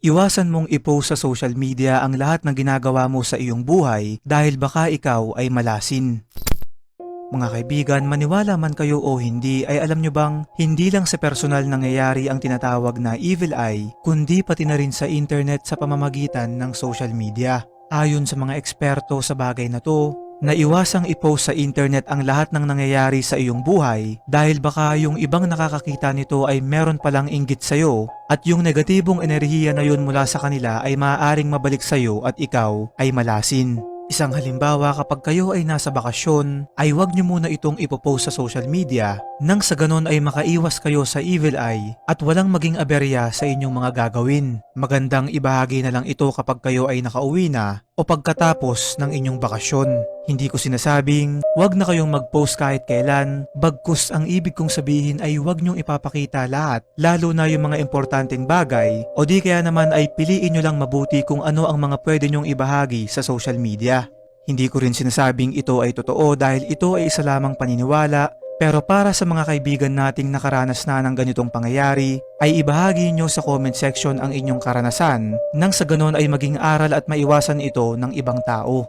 Iwasan mong i-post sa social media ang lahat ng ginagawa mo sa iyong buhay dahil baka ikaw ay malasin. Mga kaibigan, maniwala man kayo o hindi ay alam nyo bang hindi lang sa personal nangyayari ang tinatawag na evil eye, kundi pati na rin sa internet sa pamamagitan ng social media. Ayon sa mga eksperto sa bagay na to, naiwasang i-post sa internet ang lahat ng nangyayari sa iyong buhay dahil baka yung ibang nakakakita nito ay meron palang inggit sa'yo at yung negatibong enerhiya na yun mula sa kanila ay maaaring mabalik sa'yo at ikaw ay malasin. Isang halimbawa, kapag kayo ay nasa bakasyon, ay huwag nyo muna itong ipopost sa social media nang sa ganon ay makaiwas kayo sa evil eye at walang maging aberya sa inyong mga gagawin. Magandang ibahagi na lang ito kapag kayo ay nakauwi na o pagkatapos ng inyong bakasyon. Hindi ko sinasabing huwag na kayong mag-post kahit kailan, bagkus ang ibig kong sabihin ay huwag nyong ipapakita lahat, lalo na yung mga importanteng bagay o di kaya naman ay piliin nyo lang mabuti kung ano ang mga pwede nyong ibahagi sa social media. Hindi ko rin sinasabing ito ay totoo dahil ito ay isa lamang paniniwala, pero para sa mga kaibigan nating nakaranas na ng ganitong pangyayari, ay ibahagi nyo sa comment section ang inyong karanasan nang sa ganon ay maging aral at maiwasan ito ng ibang tao.